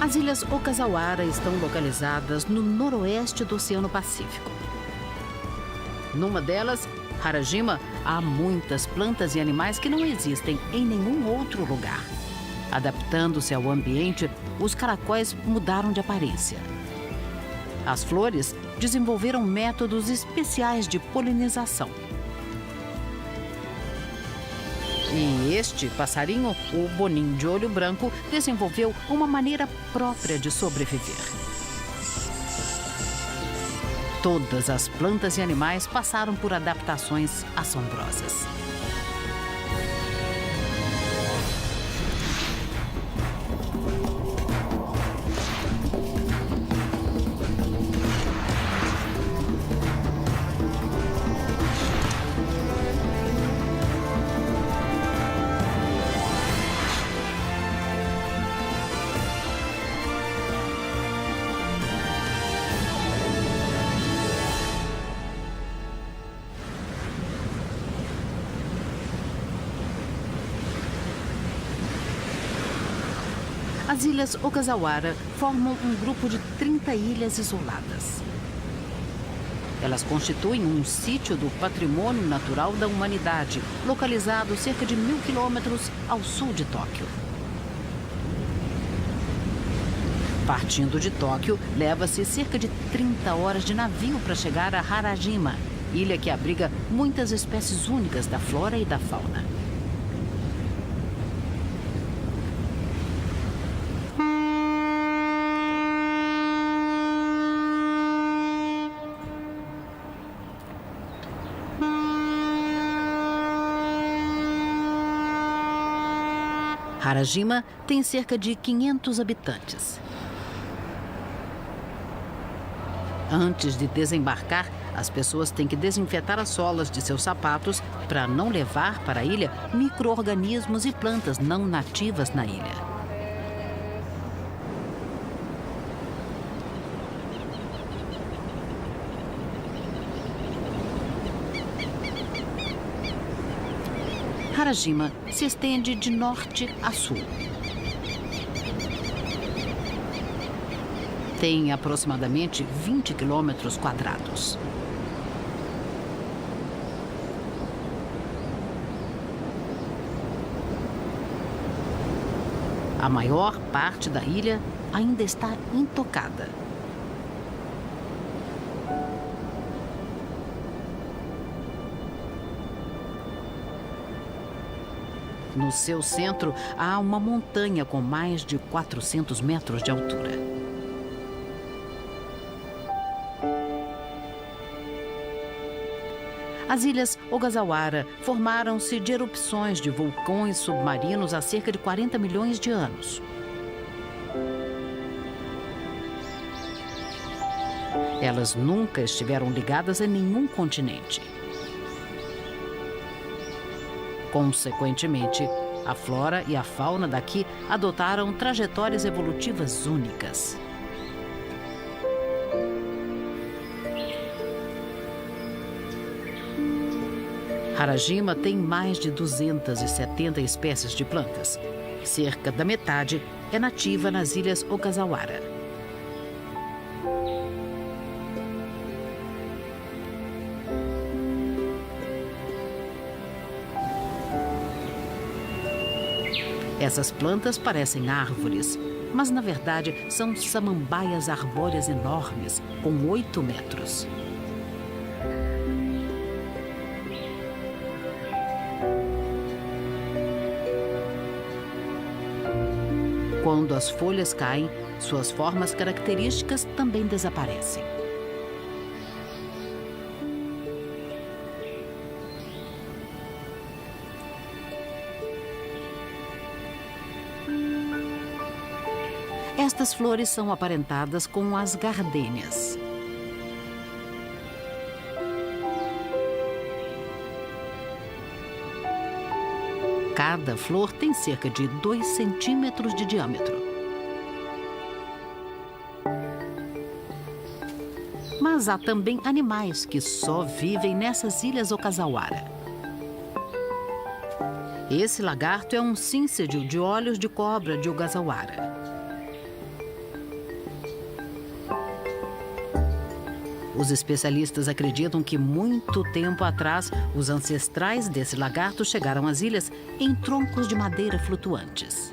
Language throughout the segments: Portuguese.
As ilhas Okazawara estão localizadas no noroeste do Oceano Pacífico. Numa delas, Harajima, há muitas plantas e animais que não existem em nenhum outro lugar. Adaptando-se ao ambiente, os caracóis mudaram de aparência. As flores desenvolveram métodos especiais de polinização. E este passarinho, o bonim de olho branco, desenvolveu uma maneira própria de sobreviver. Todas as plantas e animais passaram por adaptações assombrosas. As ilhas Okazawara formam um grupo de 30 ilhas isoladas. Elas constituem um sítio do patrimônio natural da humanidade, localizado cerca de 1.000 quilômetros ao sul de Tóquio. Partindo de Tóquio, leva-se cerca de 30 horas de navio para chegar a Harajima, ilha que abriga muitas espécies únicas da flora e da fauna. Harajima tem cerca de 500 habitantes. Antes de desembarcar, as pessoas têm que desinfetar as solas de seus sapatos para não levar para a ilha micro-organismos e plantas não nativas na ilha. Harajima se estende de norte a sul. Tem aproximadamente 20 quilômetros quadrados. A maior parte da ilha ainda está intocada. No seu centro, há uma montanha com mais de 400 metros de altura. As ilhas Okazawara formaram-se de erupções de vulcões submarinos há cerca de 40 milhões de anos. Elas nunca estiveram ligadas a nenhum continente. Consequentemente, a flora e a fauna daqui adotaram trajetórias evolutivas únicas. Harajima tem mais de 270 espécies de plantas. Cerca da metade é nativa nas ilhas Okazawara. Essas plantas parecem árvores, mas na verdade são samambaias arbóreas enormes, com 8 metros. Quando as folhas caem, suas formas características também desaparecem. Estas flores são aparentadas com as gardênias. Cada flor tem cerca de 2 centímetros de diâmetro. Mas há também animais que só vivem nessas ilhas Okazawara. Esse lagarto é um cíncede de olhos de cobra de Okazawara. Os especialistas acreditam que muito tempo atrás, os ancestrais desse lagarto chegaram às ilhas em troncos de madeira flutuantes.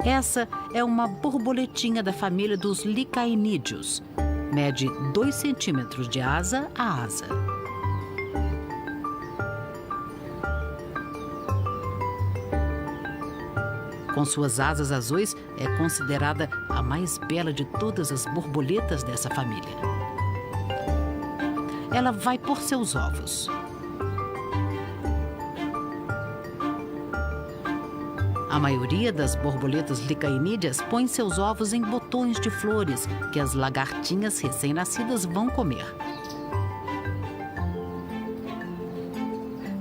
Essa é uma borboletinha da família dos licaenídeos. Mede 2 centímetros de asa a asa. Com suas asas azuis, é considerada a mais bela de todas as borboletas dessa família. Ela vai pôr seus ovos. A maioria das borboletas licaenídeas põe seus ovos em botões de flores que as lagartinhas recém-nascidas vão comer.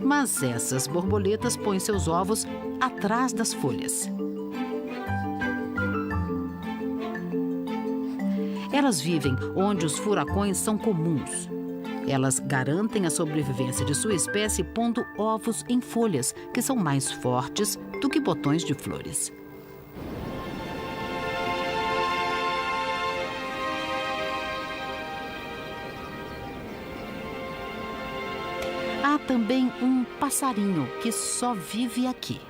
Mas essas borboletas põem seus ovos atrás das folhas. Elas vivem onde os furacões são comuns. Elas garantem a sobrevivência de sua espécie pondo ovos em folhas, que são mais fortes do que botões de flores. Há também um passarinho que só vive aqui.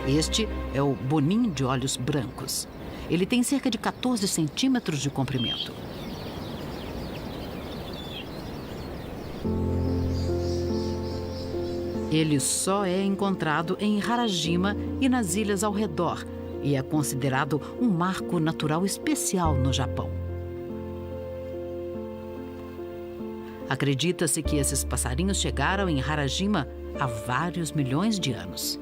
Este é o boninho de olhos brancos. Ele tem cerca de 14 centímetros de comprimento. Ele só é encontrado em Harajima e nas ilhas ao redor e é considerado um marco natural especial no Japão. Acredita-se que esses passarinhos chegaram em Harajima há vários milhões de anos.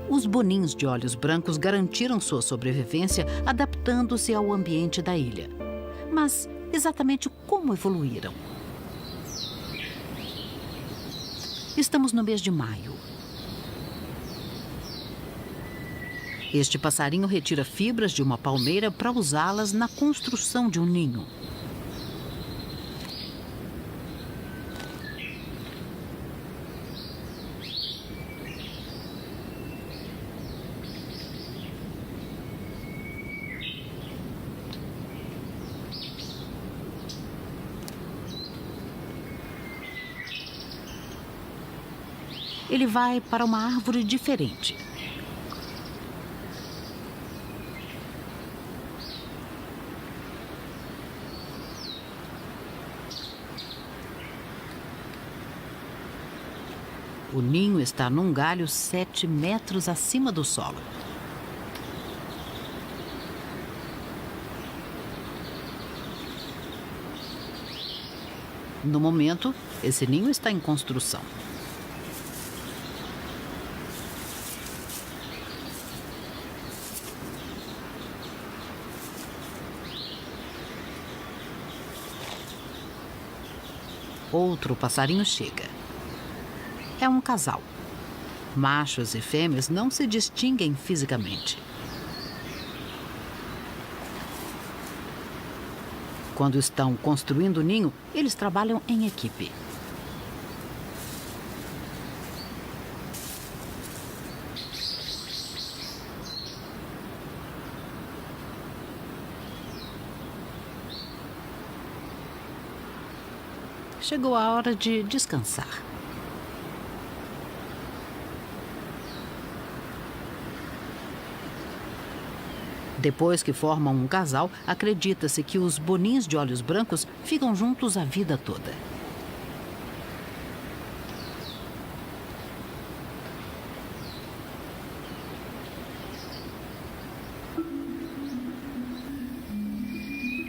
Os bonins de olhos brancos garantiram sua sobrevivência adaptando-se ao ambiente da ilha. Mas exatamente como evoluíram? Estamos no mês de maio. Este passarinho retira fibras de uma palmeira para usá-las na construção de um ninho. Ele vai para uma árvore diferente. O ninho está num galho 7 metros acima do solo. No momento, esse ninho está em construção. Outro passarinho chega. É um casal. Machos e fêmeas não se distinguem fisicamente. Quando estão construindo o ninho, eles trabalham em equipe. Chegou a hora de descansar. Depois que formam um casal, acredita-se que os bonins de olhos brancos ficam juntos a vida toda.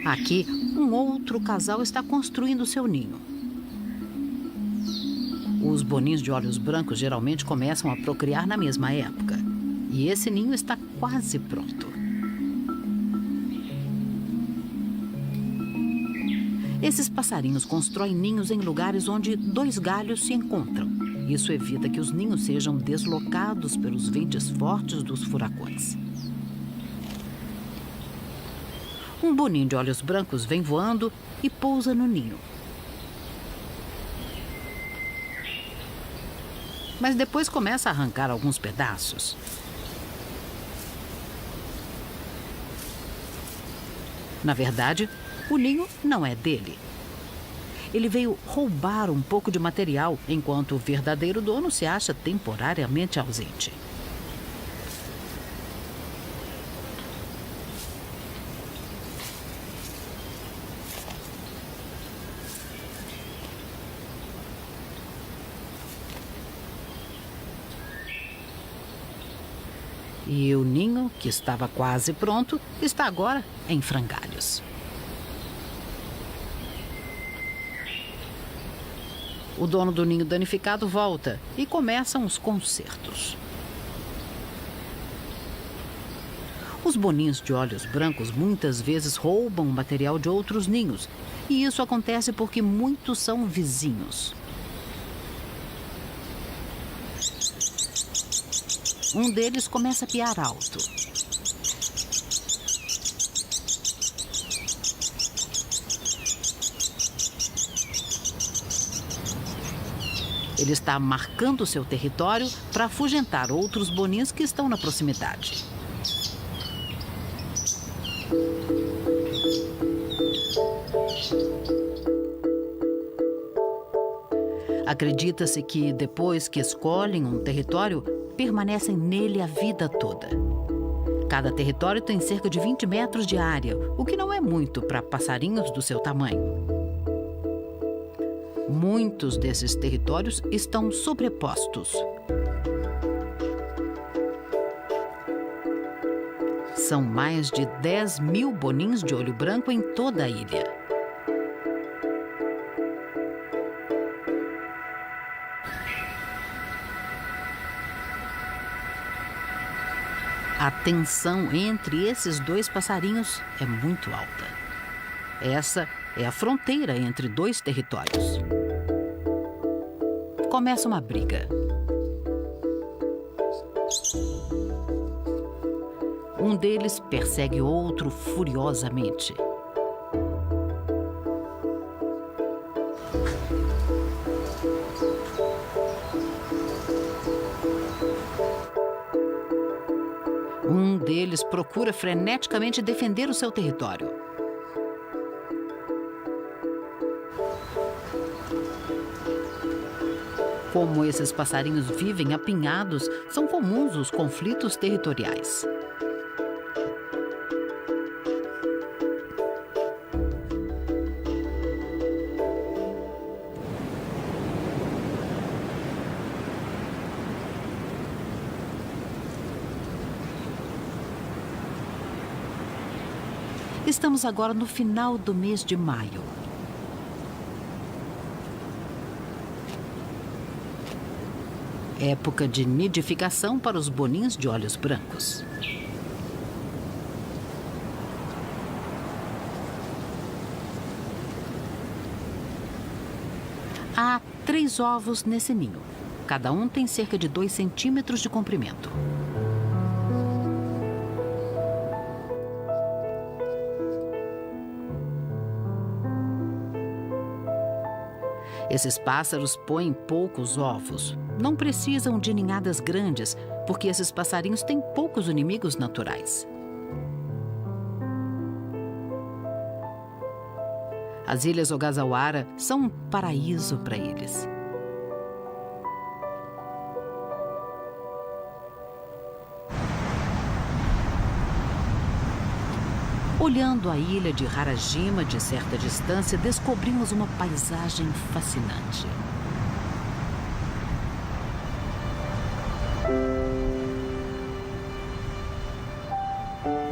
Aqui, um outro casal está construindo seu ninho. Os bonins de olhos brancos geralmente começam a procriar na mesma época. E esse ninho está quase pronto. Esses passarinhos constroem ninhos em lugares onde 2 galhos se encontram. Isso evita que os ninhos sejam deslocados pelos ventos fortes dos furacões. Um boninho de olhos brancos vem voando e pousa no ninho. mas depois começa a arrancar alguns pedaços. Na verdade, o ninho não é dele. Ele veio roubar um pouco de material, enquanto o verdadeiro dono se acha temporariamente ausente. E o ninho, que estava quase pronto, está agora em frangalhos. O dono do ninho danificado volta e começam os consertos. Os boninhos de olhos brancos muitas vezes roubam o material de outros ninhos, e isso acontece porque muitos são vizinhos. Um deles começa a piar alto. Ele está marcando seu território para afugentar outros bonins que estão na proximidade. Acredita-se que, depois que escolhem um território, permanecem nele a vida toda. Cada território tem cerca de 20 metros de área, o que não é muito para passarinhos do seu tamanho. Muitos desses territórios estão sobrepostos. São mais de 10.000 bonins de olho branco em toda a ilha. A tensão entre esses dois passarinhos é muito alta. Essa é a fronteira entre dois territórios. Começa uma briga. Um deles persegue outro furiosamente. Um deles procura freneticamente defender o seu território. Como esses passarinhos vivem apinhados, são comuns os conflitos territoriais. Estamos agora no final do mês de maio. Época de nidificação para os bonins de olhos brancos. Há 3 ovos nesse ninho. Cada um tem cerca de 2 centímetros de comprimento. Esses pássaros põem poucos ovos. Não precisam de ninhadas grandes, porque esses passarinhos têm poucos inimigos naturais. As Ilhas Ogasawara são um paraíso para eles. Olhando a ilha de Harajima de certa distância, descobrimos uma paisagem fascinante.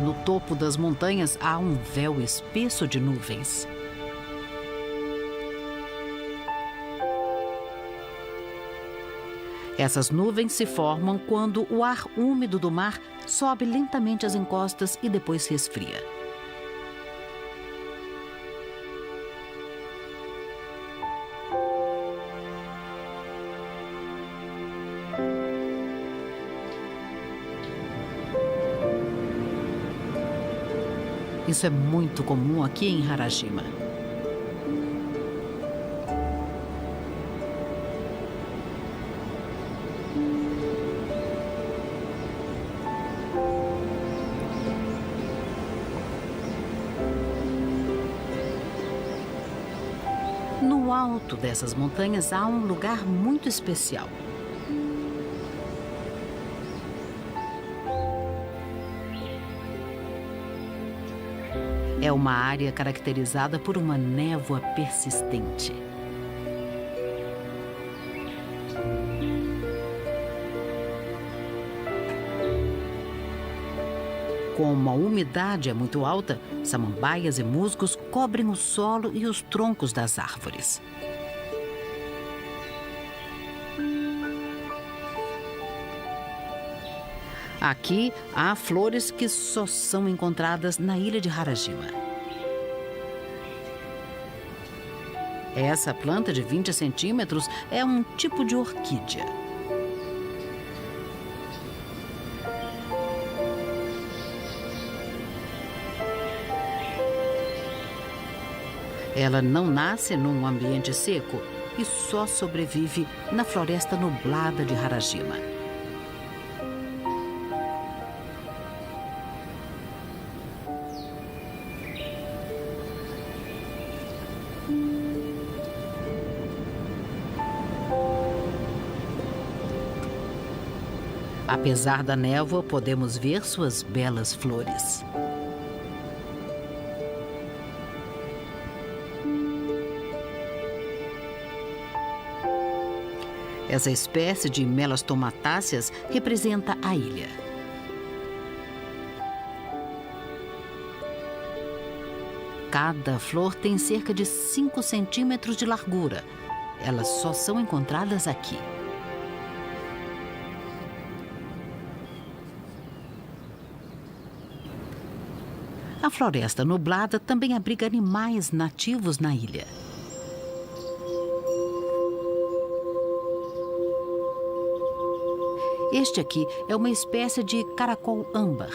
No topo das montanhas há um véu espesso de nuvens. Essas nuvens se formam quando o ar úmido do mar sobe lentamente as encostas e depois se esfria. Isso é muito comum aqui em Harajima. No alto dessas montanhas há um lugar muito especial. É uma área caracterizada por uma névoa persistente. Como a umidade é muito alta, samambaias e musgos cobrem o solo e os troncos das árvores. Aqui há flores que só são encontradas na ilha de Harajima. Essa planta de 20 centímetros é um tipo de orquídea. Ela não nasce num ambiente seco e só sobrevive na floresta nublada de Harajima. Apesar da névoa, podemos ver suas belas flores. Essa espécie de melastomatáceas representa a ilha. Cada flor tem cerca de 5 centímetros de largura. Elas só são encontradas aqui. A floresta nublada também abriga animais nativos na ilha. Este aqui é uma espécie de caracol âmbar.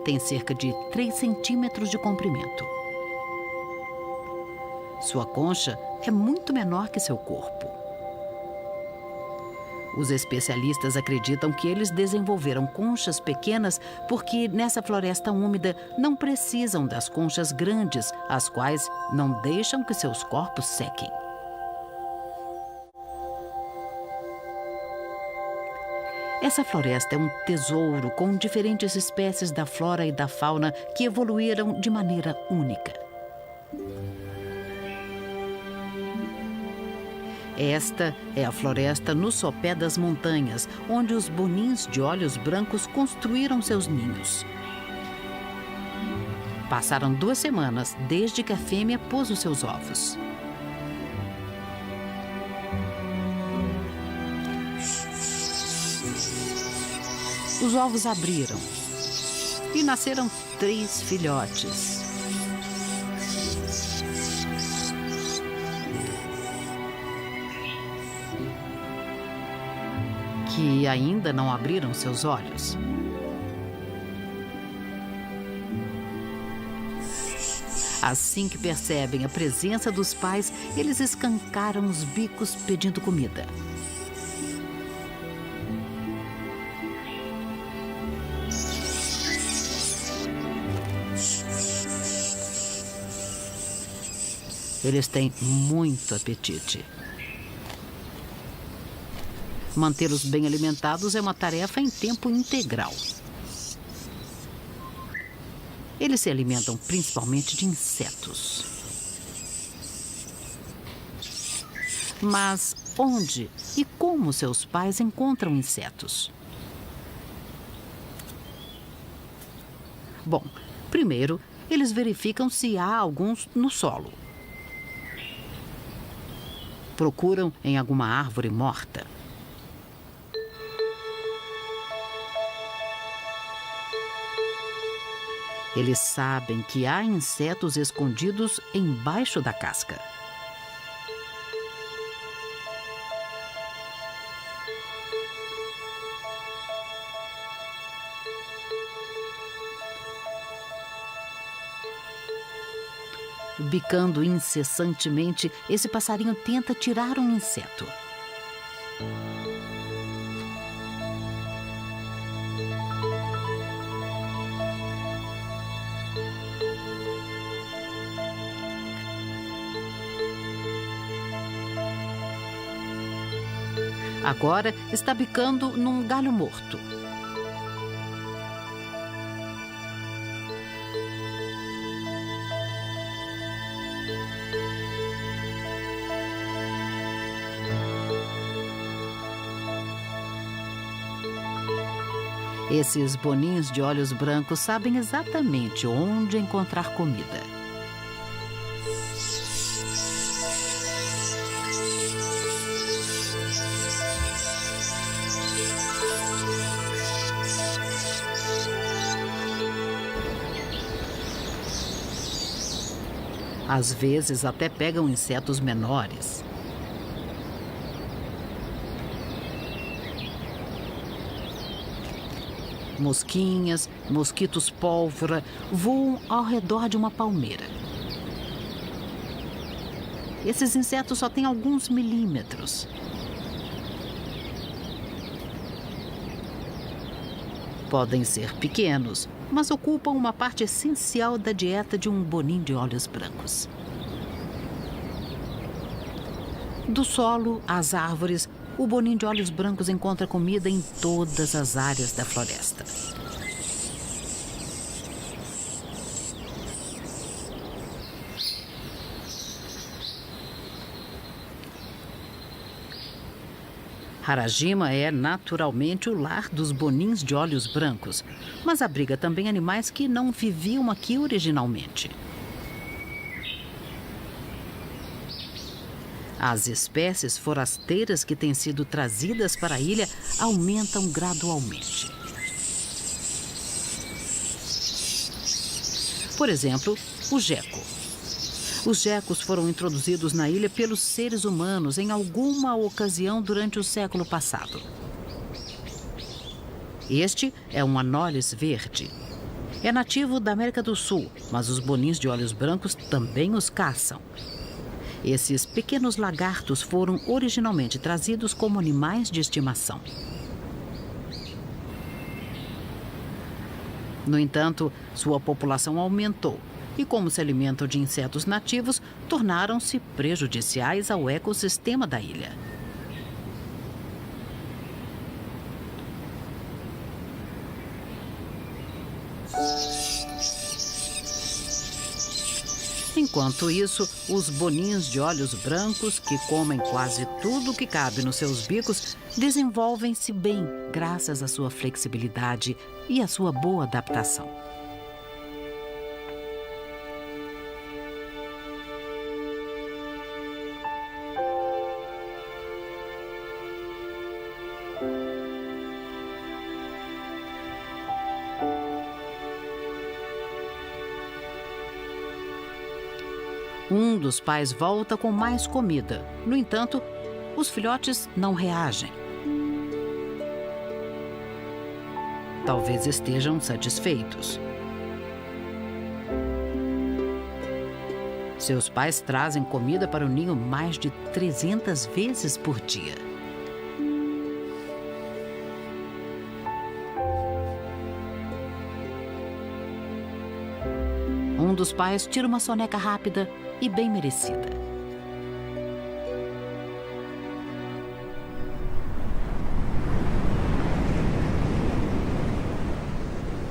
Tem cerca de 3 centímetros de comprimento. Sua concha é muito menor que seu corpo. Os especialistas acreditam que eles desenvolveram conchas pequenas porque nessa floresta úmida não precisam das conchas grandes, as quais não deixam que seus corpos sequem. Essa floresta é um tesouro com diferentes espécies da flora e da fauna que evoluíram de maneira única. Esta é a floresta no sopé das montanhas, onde os bonins de olhos brancos construíram seus ninhos. Passaram 2 semanas desde que a fêmea pôs os seus ovos. Os ovos abriram e nasceram 3 filhotes. Que ainda não abriram seus olhos. Assim que percebem a presença dos pais, eles escancaram os bicos pedindo comida. Eles têm muito apetite. Mantê-los bem alimentados é uma tarefa em tempo integral. Eles se alimentam principalmente de insetos. Mas onde e como seus pais encontram insetos? Bom, primeiro, eles verificam se há alguns no solo. Procuram em alguma árvore morta. Eles sabem que há insetos escondidos embaixo da casca. Bicando incessantemente, esse passarinho tenta tirar um inseto. Agora está bicando num galho morto. Esses boninhos de olhos brancos sabem exatamente onde encontrar comida. Às vezes até pegam insetos menores. Mosquinhas, mosquitos pólvora voam ao redor de uma palmeira. Esses insetos só têm alguns milímetros. Podem ser pequenos, mas ocupam uma parte essencial da dieta de um boninho de olhos brancos. Do solo às árvores, o boninho de olhos brancos encontra comida em todas as áreas da floresta. Harajima é naturalmente o lar dos boninhos de olhos brancos, mas abriga também animais que não viviam aqui originalmente. As espécies forasteiras que têm sido trazidas para a ilha aumentam gradualmente. Por exemplo, o geco. Os gecos foram introduzidos na ilha pelos seres humanos em alguma ocasião durante o século passado. Este é um Anolis verde. É nativo da América do Sul, mas os boninhos de olhos brancos também os caçam. Esses pequenos lagartos foram originalmente trazidos como animais de estimação. No entanto, sua população aumentou e, como se alimentam de insetos nativos, tornaram-se prejudiciais ao ecossistema da ilha. Enquanto isso, os boninhos de olhos brancos, que comem quase tudo que cabe nos seus bicos, desenvolvem-se bem graças à sua flexibilidade e à sua boa adaptação. Um dos pais volta com mais comida. No entanto, os filhotes não reagem. Talvez estejam satisfeitos. Seus pais trazem comida para o ninho mais de 300 vezes por dia. Um dos pais tira uma soneca rápida e bem merecida.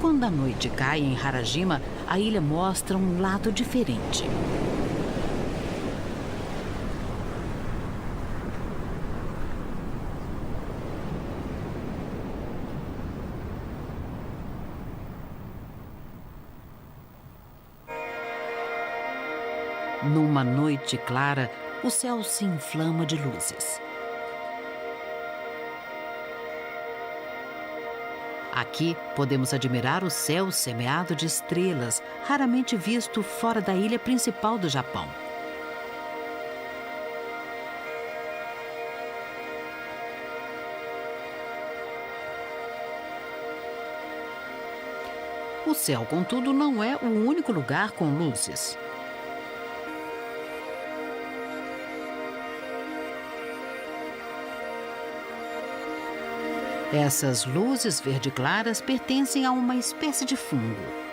Quando a noite cai em Harajima, a ilha mostra um lado diferente. Numa noite clara, o céu se inflama de luzes. Aqui podemos admirar o céu semeado de estrelas, raramente visto fora da ilha principal do Japão. O céu, contudo, não é o único lugar com luzes. Essas luzes verde claras pertencem a uma espécie de fungo.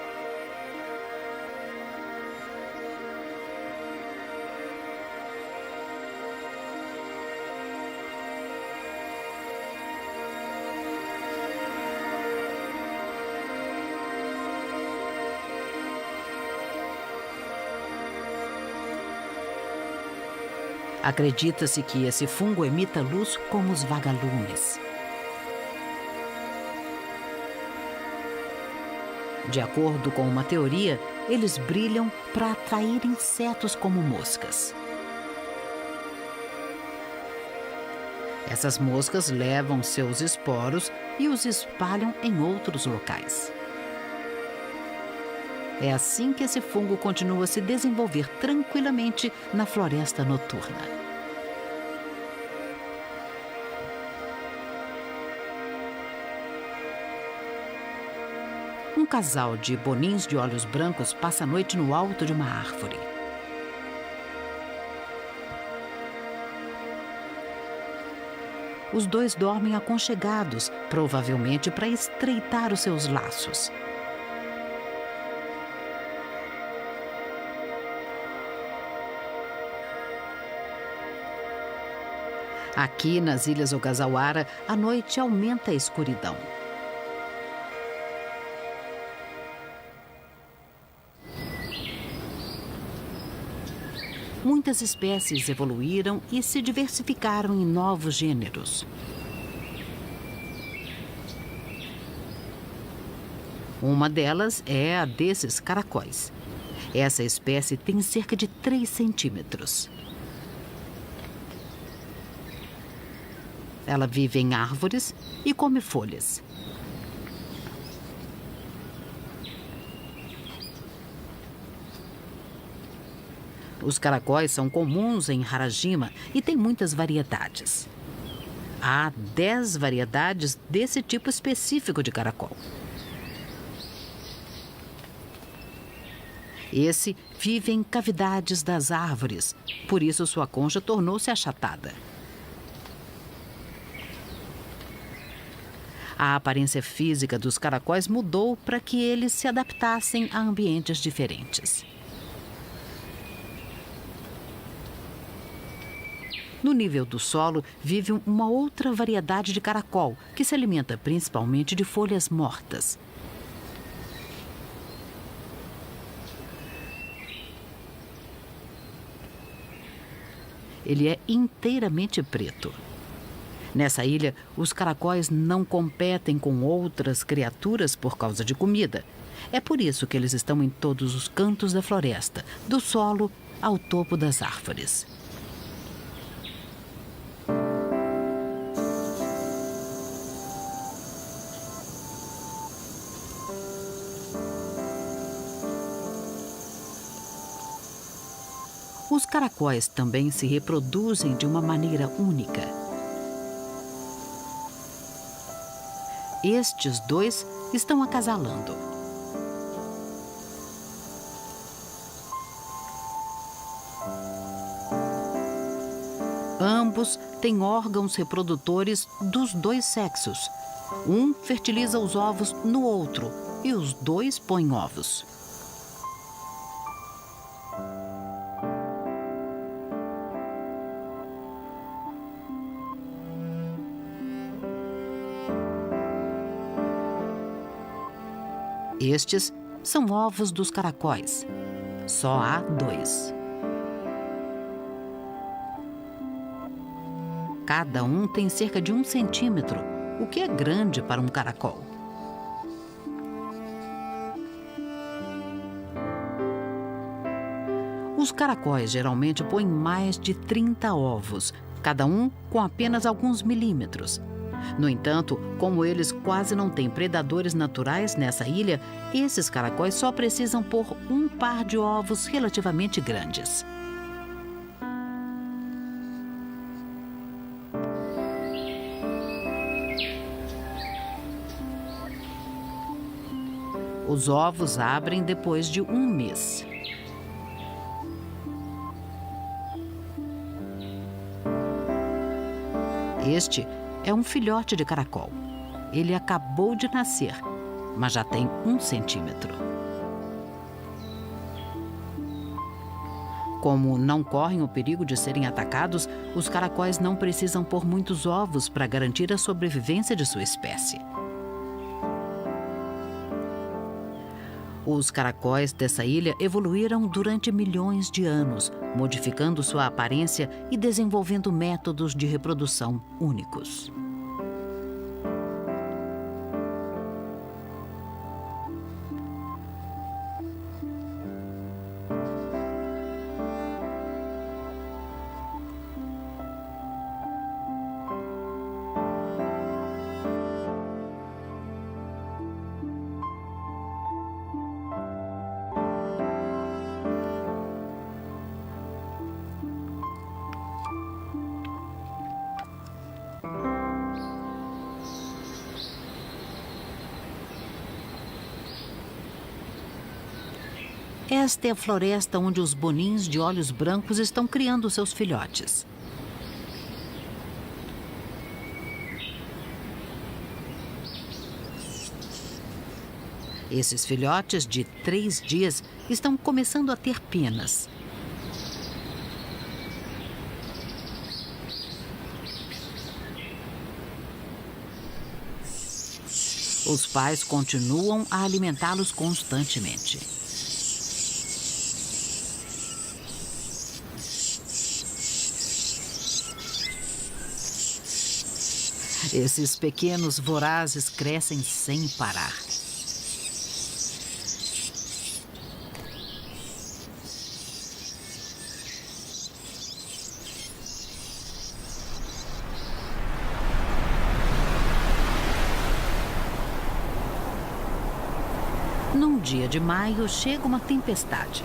Acredita-se que esse fungo emita luz como os vagalumes. De acordo com uma teoria, eles brilham para atrair insetos como moscas. Essas moscas levam seus esporos e os espalham em outros locais. É assim que esse fungo continua a se desenvolver tranquilamente na floresta noturna. Um casal de bonins de olhos brancos passa a noite no alto de uma árvore. Os dois dormem aconchegados, provavelmente para estreitar os seus laços. Aqui, nas Ilhas Ogasawara, a noite aumenta a escuridão. Muitas espécies evoluíram e se diversificaram em novos gêneros. Uma delas é a desses caracóis. Essa espécie tem cerca de 3 centímetros. Ela vive em árvores e come folhas. Os caracóis são comuns em Harajima e têm muitas variedades. Há 10 variedades desse tipo específico de caracol. Esse vive em cavidades das árvores, por isso sua concha tornou-se achatada. A aparência física dos caracóis mudou para que eles se adaptassem a ambientes diferentes. No nível do solo, vive uma outra variedade de caracol, que se alimenta principalmente de folhas mortas. Ele é inteiramente preto. Nessa ilha, os caracóis não competem com outras criaturas por causa de comida. É por isso que eles estão em todos os cantos da floresta, do solo ao topo das árvores. Os caracóis também se reproduzem de uma maneira única. Estes dois estão acasalando. Ambos têm órgãos reprodutores dos dois sexos. Um fertiliza os ovos no outro e os dois põem ovos. Estes são ovos dos caracóis. Só há 2. Cada um tem cerca de 1 centímetro, o que é grande para um caracol. Os caracóis geralmente põem mais de 30 ovos, cada um com apenas alguns milímetros. No entanto, como eles quase não têm predadores naturais nessa ilha, esses caracóis só precisam pôr um par de ovos relativamente grandes. Os ovos abrem depois de 1 mês. Este é um filhote de caracol. Ele acabou de nascer, mas já tem 1 centímetro. Como não correm o perigo de serem atacados, os caracóis não precisam pôr muitos ovos para garantir a sobrevivência de sua espécie. Os caracóis dessa ilha evoluíram durante milhões de anos, modificando sua aparência e desenvolvendo métodos de reprodução únicos. Esta é a floresta onde os bonins de olhos brancos estão criando seus filhotes. Esses filhotes de 3 dias estão começando a ter penas. Os pais continuam a alimentá-los constantemente. Esses pequenos vorazes crescem sem parar. Num dia de maio, chega uma tempestade.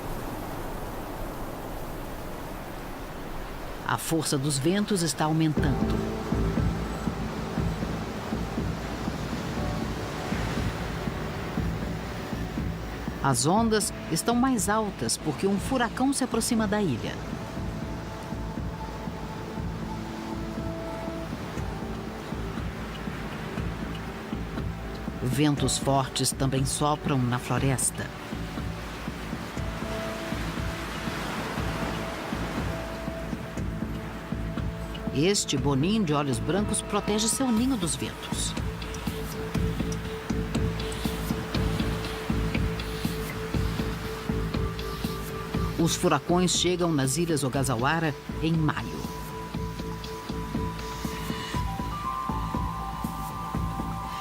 A força dos ventos está aumentando. As ondas estão mais altas porque um furacão se aproxima da ilha. Ventos fortes também sopram na floresta. Este bonim de olhos brancos protege seu ninho dos ventos. Os furacões chegam nas Ilhas Ogasawara em maio.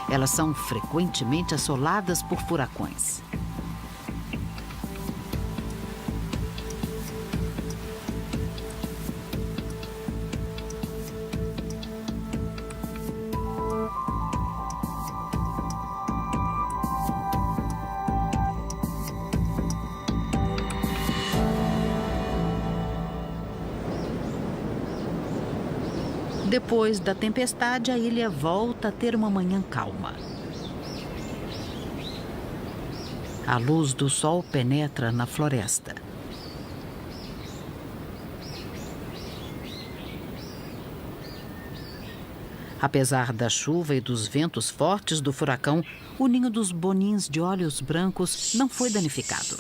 Elas são frequentemente assoladas por furacões. Depois da tempestade, a ilha volta a ter uma manhã calma. A luz do sol penetra na floresta. Apesar da chuva e dos ventos fortes do furacão, o ninho dos bonins de olhos brancos não foi danificado.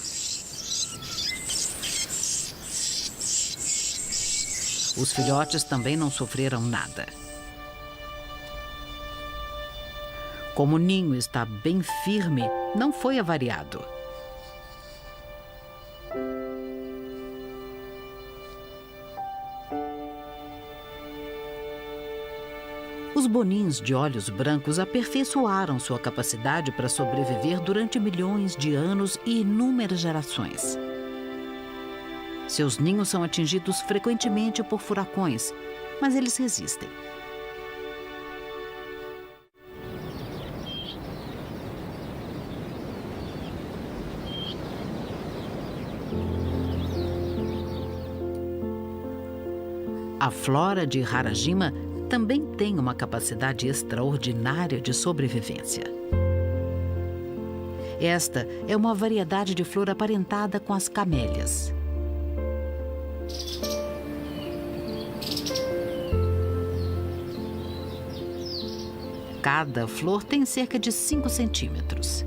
Os filhotes também não sofreram nada. Como o ninho está bem firme, não foi avariado. Os bonins de olhos brancos aperfeiçoaram sua capacidade para sobreviver durante milhões de anos e inúmeras gerações. Seus ninhos são atingidos frequentemente por furacões, mas eles resistem. A flora de Harajima também tem uma capacidade extraordinária de sobrevivência. Esta é uma variedade de flor aparentada com as camélias. Cada flor tem cerca de 5 centímetros.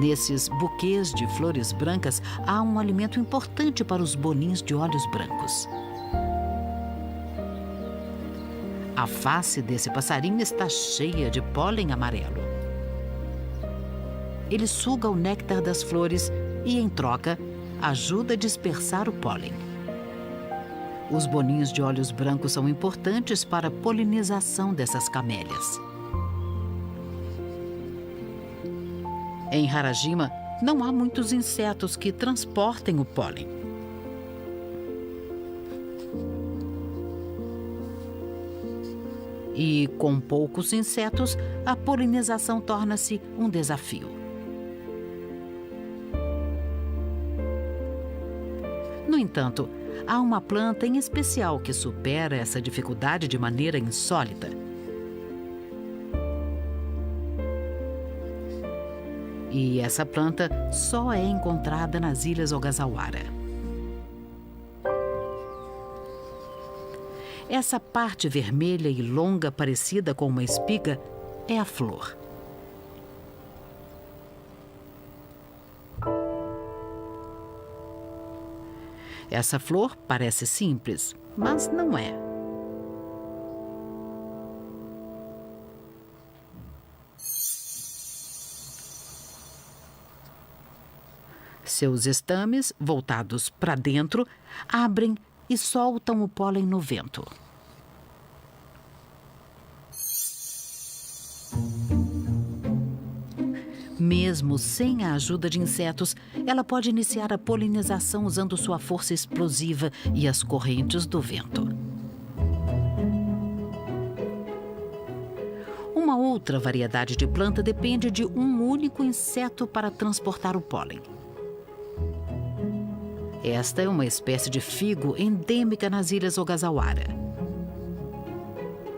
Nesses buquês de flores brancas, há um alimento importante para os bonins de olhos brancos. A face desse passarinho está cheia de pólen amarelo. Ele suga o néctar das flores e, em troca, ajuda a dispersar o pólen. Os boninhos de olhos brancos são importantes para a polinização dessas camélias. Em Harajima, não há muitos insetos que transportem o pólen. E, com poucos insetos, a polinização torna-se um desafio. No entanto, há uma planta em especial que supera essa dificuldade de maneira insólita. E essa planta só é encontrada nas Ilhas Ogasawara. Essa parte vermelha e longa, parecida com uma espiga, é a flor. Essa flor parece simples, mas não é. Seus estames, voltados para dentro, abrem e soltam o pólen no vento. Mesmo sem a ajuda de insetos, ela pode iniciar a polinização usando sua força explosiva e as correntes do vento. Uma outra variedade de planta depende de um único inseto para transportar o pólen. Esta é uma espécie de figo endêmica nas Ilhas Ogasawara.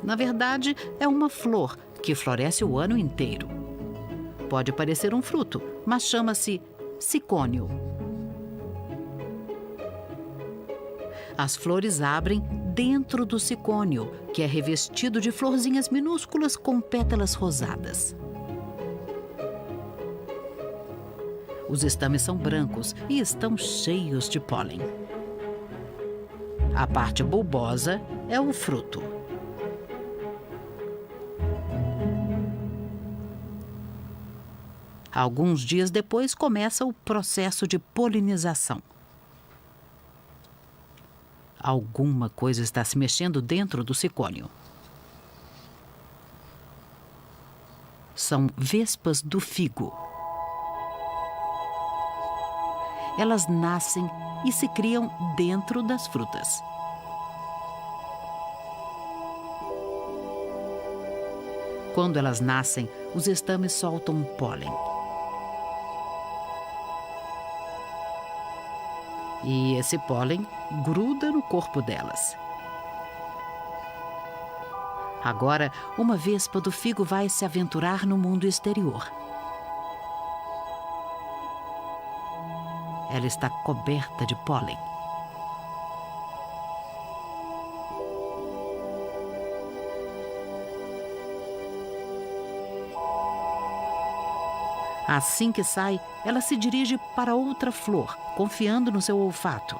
Na verdade, é uma flor que floresce o ano inteiro. Pode parecer um fruto, mas chama-se sicônio. As flores abrem dentro do sicônio, que é revestido de florzinhas minúsculas com pétalas rosadas. Os estames são brancos e estão cheios de pólen. A parte bulbosa é o fruto. Alguns dias depois começa o processo de polinização. Alguma coisa está se mexendo dentro do sicônio. São vespas do figo. Elas nascem e se criam dentro das frutas. Quando elas nascem, os estames soltam pólen. E esse pólen gruda no corpo delas. Agora, uma vespa do figo vai se aventurar no mundo exterior. Ela está coberta de pólen. Assim que sai, ela se dirige para outra flor, confiando no seu olfato.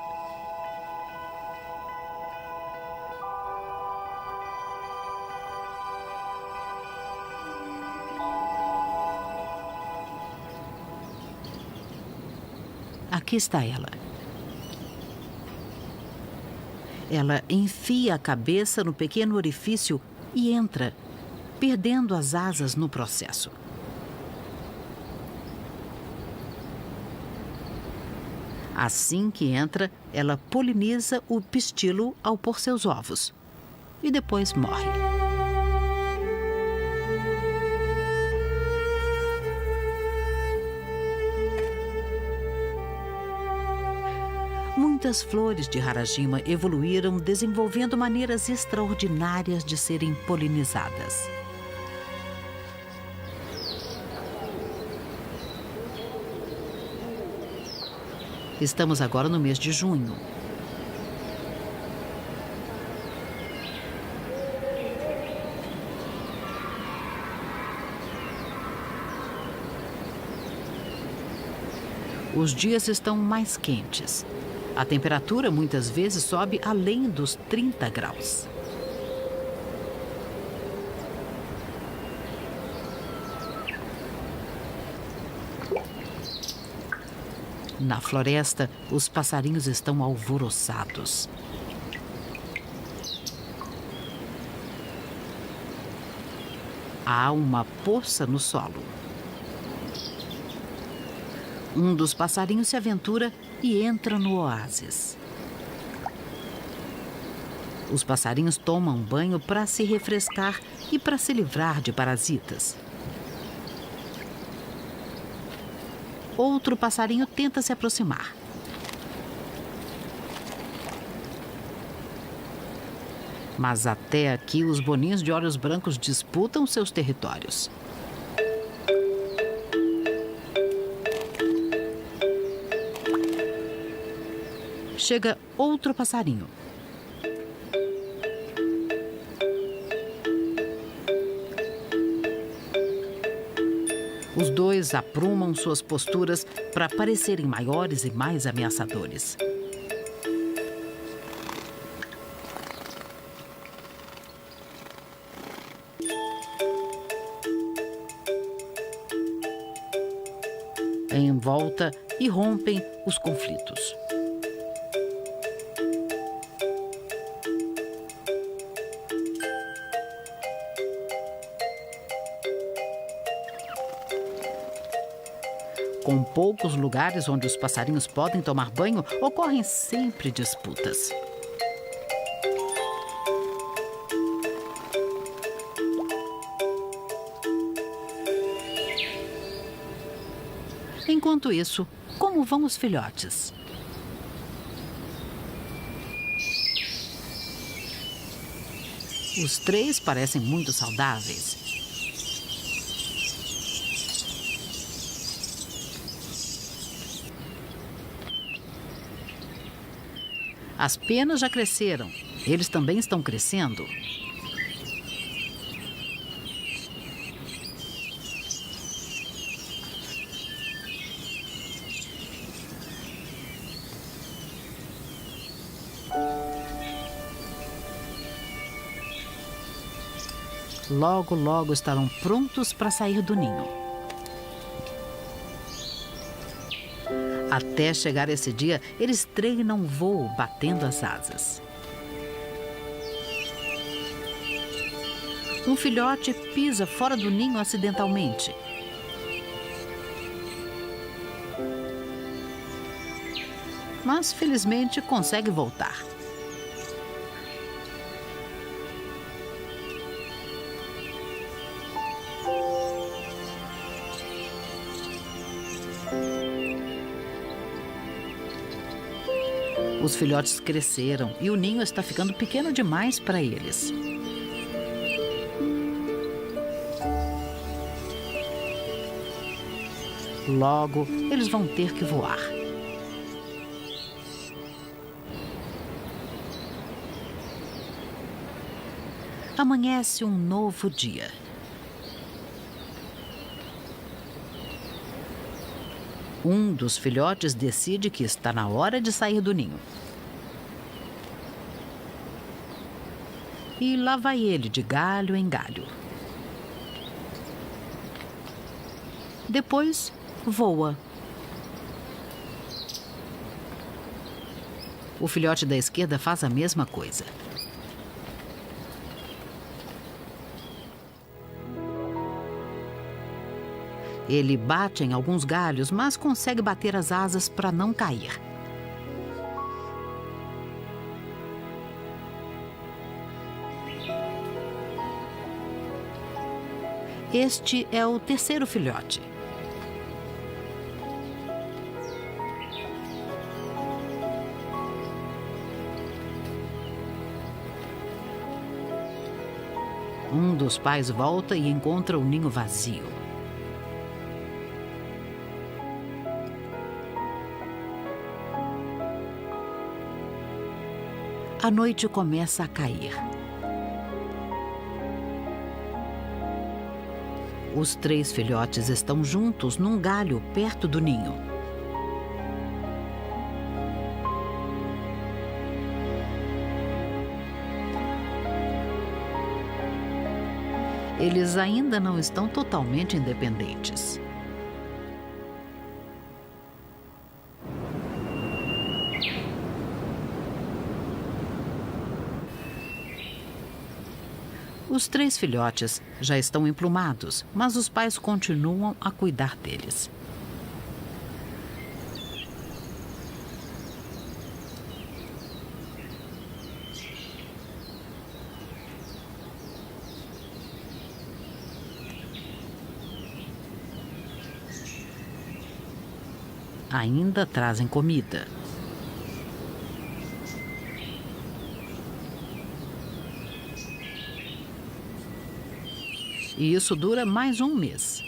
Aqui está ela. Ela enfia a cabeça no pequeno orifício e entra, perdendo as asas no processo. Assim que entra, ela poliniza o pistilo ao pôr seus ovos e depois morre. Muitas flores de Harajima evoluíram desenvolvendo maneiras extraordinárias de serem polinizadas. Estamos agora no mês de junho. Os dias estão mais quentes. A temperatura muitas vezes sobe além dos 30 graus. Na floresta, os passarinhos estão alvoroçados. Há uma poça no solo. Um dos passarinhos se aventura e entra no oásis. Os passarinhos tomam banho para se refrescar e para se livrar de parasitas. Outro passarinho tenta se aproximar. Mas até aqui os boninhos de olhos brancos disputam seus territórios. Chega outro passarinho. Os dois aprumam suas posturas para parecerem maiores e mais ameaçadores. Em volta, irrompem os conflitos. Com poucos lugares onde os passarinhos podem tomar banho, ocorrem sempre disputas. Enquanto isso, como vão os filhotes? Os três parecem muito saudáveis. As penas já cresceram. Eles também estão crescendo. Logo, logo estarão prontos para sair do ninho. Até chegar esse dia, eles treinam voo batendo as asas. Um filhote pisa fora do ninho acidentalmente. Mas, felizmente, consegue voltar. Os filhotes cresceram e o ninho está ficando pequeno demais para eles. Logo, eles vão ter que voar. Amanhece um novo dia. Um dos filhotes decide que está na hora de sair do ninho. E lá vai ele, de galho em galho. Depois, voa. O filhote da esquerda faz a mesma coisa. Ele bate em alguns galhos, mas consegue bater as asas para não cair. Este é o terceiro filhote. Um dos pais volta e encontra o ninho vazio. A noite começa a cair. Os três filhotes estão juntos num galho perto do ninho. Eles ainda não estão totalmente independentes. Os 3 filhotes já estão emplumados, mas os pais continuam a cuidar deles. Ainda trazem comida. E isso dura mais um mês.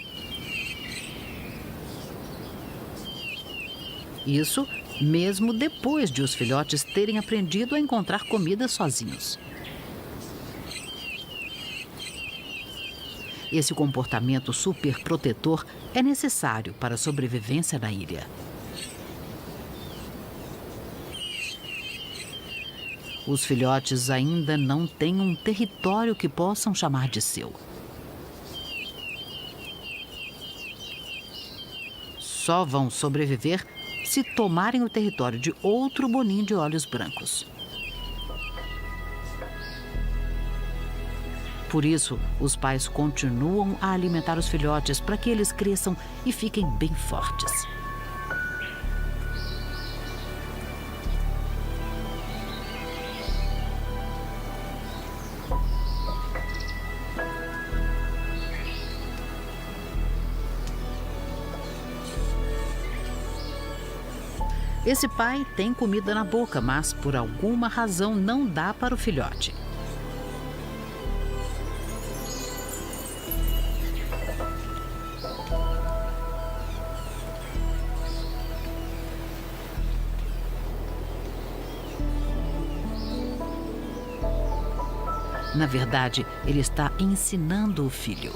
Isso mesmo depois de os filhotes terem aprendido a encontrar comida sozinhos. Esse comportamento superprotetor é necessário para a sobrevivência na ilha. Os filhotes ainda não têm um território que possam chamar de seu. Só vão sobreviver se tomarem o território de outro bonim de olhos brancos. Por isso, os pais continuam a alimentar os filhotes para que eles cresçam e fiquem bem fortes. Esse pai tem comida na boca, mas por alguma razão não dá para o filhote. Na verdade, ele está ensinando o filho.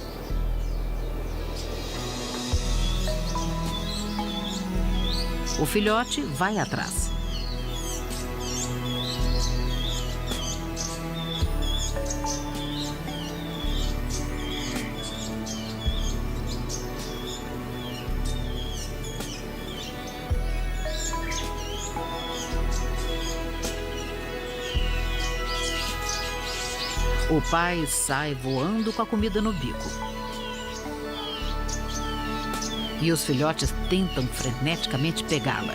O filhote vai atrás. O pai sai voando com a comida no bico. E os filhotes tentam freneticamente pegá-la.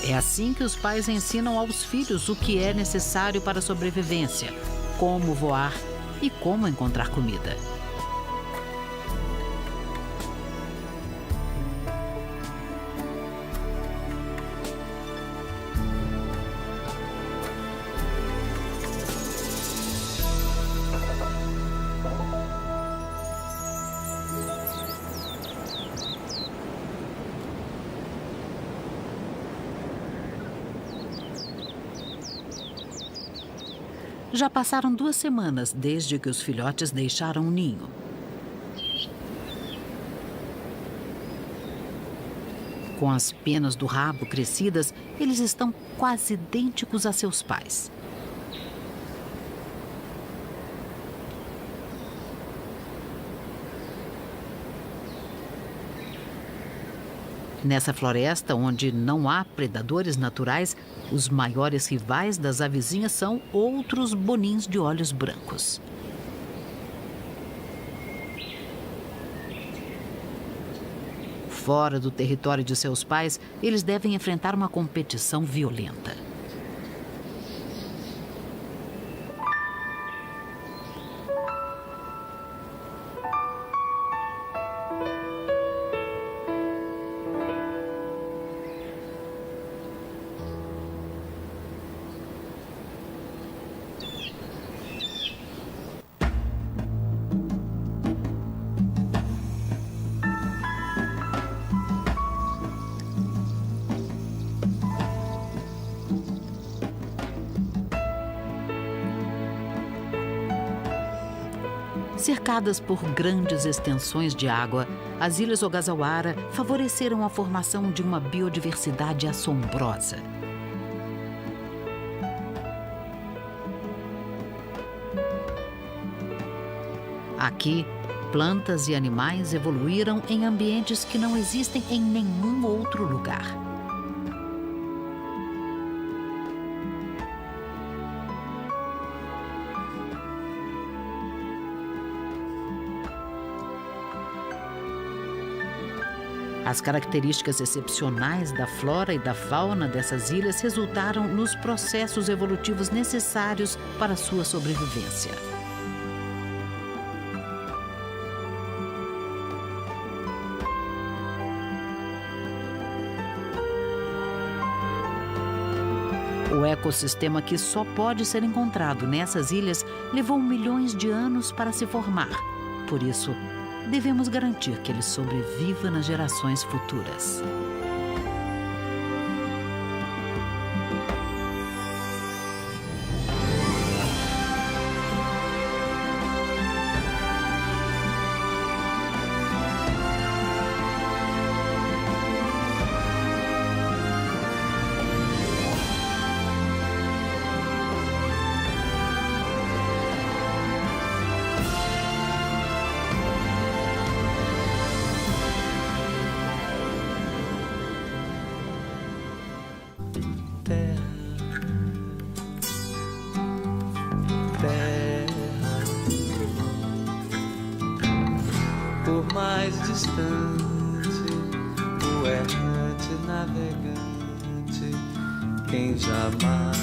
É assim que os pais ensinam aos filhos o que é necessário para a sobrevivência, como voar e como encontrar comida. Já passaram 2 semanas desde que os filhotes deixaram o ninho. Com as penas do rabo crescidas, eles estão quase idênticos a seus pais. Nessa floresta, onde não há predadores naturais, os maiores rivais das avezinhas são outros bonins de olhos brancos. Fora do território de seus pais, eles devem enfrentar uma competição violenta. Cercadas por grandes extensões de água, as Ilhas Ogasawara favoreceram a formação de uma biodiversidade assombrosa. Aqui, plantas e animais evoluíram em ambientes que não existem em nenhum outro lugar. As características excepcionais da flora e da fauna dessas ilhas resultaram nos processos evolutivos necessários para sua sobrevivência. O ecossistema que só pode ser encontrado nessas ilhas levou milhões de anos para se formar. Por isso, devemos garantir que ele sobreviva nas gerações futuras. Por mais distante, o errante navegante, quem jamais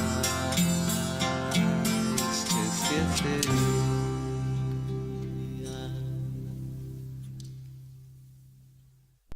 te esquecerá.